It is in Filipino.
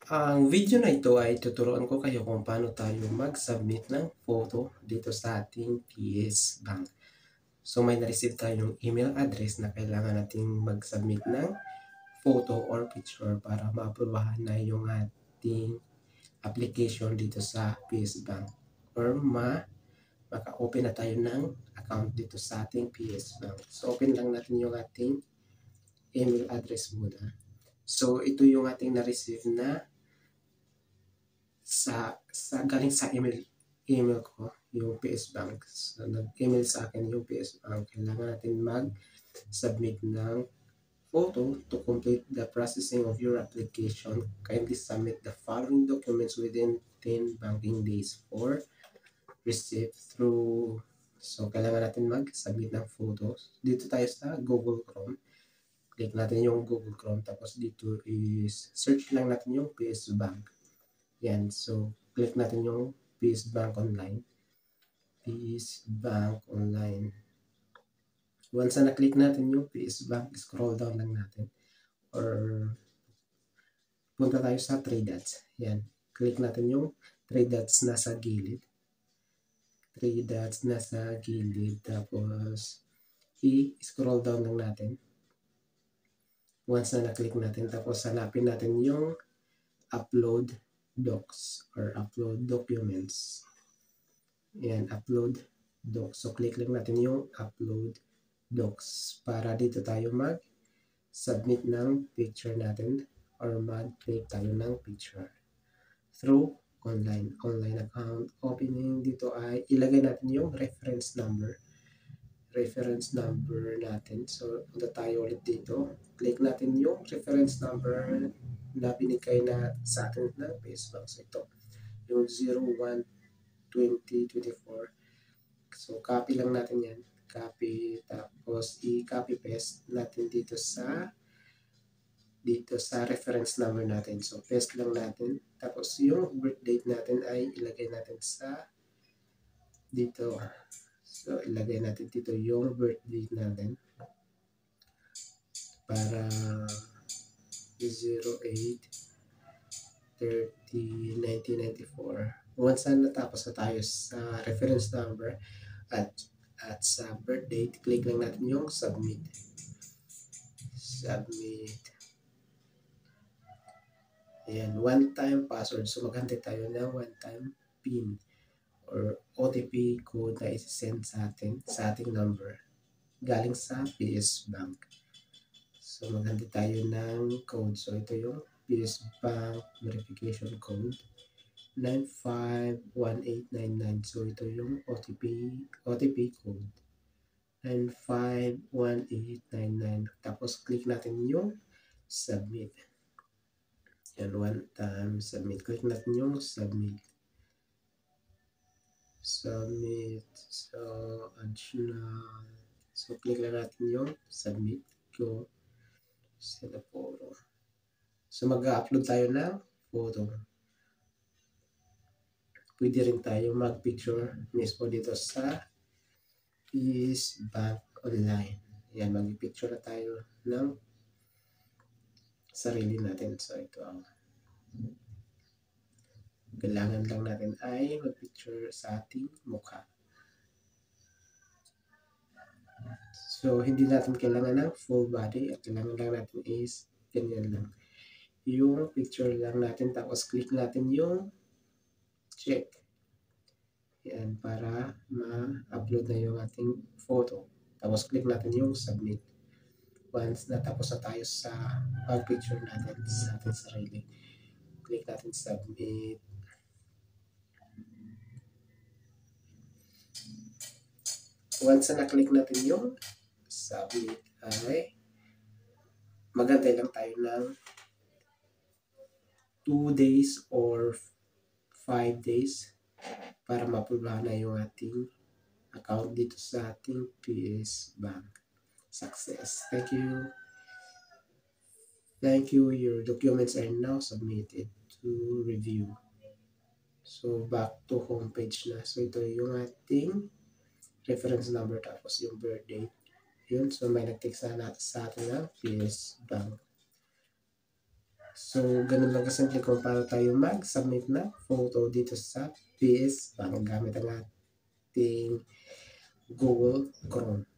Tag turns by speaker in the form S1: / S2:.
S1: Ang video na ito ay tuturuan ko kayo kung paano tayo mag-submit ng photo dito sa ating PS Bank. So may na-receive tayong email address na kailangan nating mag-submit ng photo or picture para maaprubahan na yung ating application dito sa PS Bank or maka-open na tayo ng account dito sa ating PS Bank. So open lang natin yung ating email address muna. So ito yung ating na-receive na galing sa email ko, yung PS Bank. So, nag-email sa akin yung PS Bank. Kailangan natin mag-submit ng photo to complete the processing of your application. Kindly submit the following documents within 10 banking days for receipt through. So, kailangan natin mag-submit ng photos. Dito tayo sa Google Chrome. Click natin yung Google Chrome. Tapos dito is search lang natin yung PS Bank. Yan. So, click natin yung PS Bank Online. PS Bank Online. Once na na-click natin yung PS Bank, scroll down lang natin. Or punta tayo sa 3 dots. Yan. Click natin yung 3 dots na sa gilid. 3 dots na sa gilid. Tapos, i-scroll down lang natin. Once na na-click natin, tapos hanapin natin yung upload docs or upload documents. Yan, upload docs. So, click lang natin yung upload docs para dito tayo mag-submit ng picture natin or mag-create tayo ng picture through online account opening. Dito ay ilagay natin yung reference number natin. So, punta tayo ulit dito. Click natin yung reference number na binigay na sa atin ng Facebook. So, ito, yung 01-2024. So, copy lang natin yan. Copy, tapos i-copy paste natin dito sa reference number natin. So, paste lang natin. Tapos, yung birth date natin ay ilagay natin sa dito. So, ilagay natin dito yung birth date natin para 08/30/1994. Once na natapos na tayo sa reference number at sa birth date, click lang natin yung submit. Ayan, one-time password. So, maghantay tayo ng one-time PIN or OTP code na isi-send sa ating number galing sa PS Bank. So, maghantay tayo ng code. So, ito yung PS Bank verification code 951899. So, ito yung OTP code 951899. Tapos, click natin yung submit. Yan, one time submit. Click natin yung submit. So, additional. So, click lang natin yung submit. Go. Send a photo. So, mag-upload tayo ng photo. Pwede rin tayo mag-picture mismo dito sa PS Bank Online. Yan, mag-picture na tayo ng sarili natin. So, ito ang kailangan lang natin ay mag-picture sa ating mukha. So, hindi natin kailangan ng full body. At kailangan lang natin is ganyan lang. Yung picture lang natin. Tapos, click natin yung check. Yan, para ma-upload na yung ating photo. Tapos, click natin yung submit. Once natapos na tayo sa pag-picture natin sa ating sarili, click natin submit. Once na na-click natin yung submit, ay magantay lang tayo ng 2 days or 5 days para ma-approvehan na yung ating account dito sa ating PS Bank. Success. Thank you. Thank you. Your documents are now submitted to review. So, back to homepage na. So, ito yung ating reference number tapos yung birth date. Yun. So, may nag-text sa atin ng PS Bank. So, ganun lang kasimple kung paano tayo mag-submit na photo dito sa PS Bank gamit ang ating Google Chrome.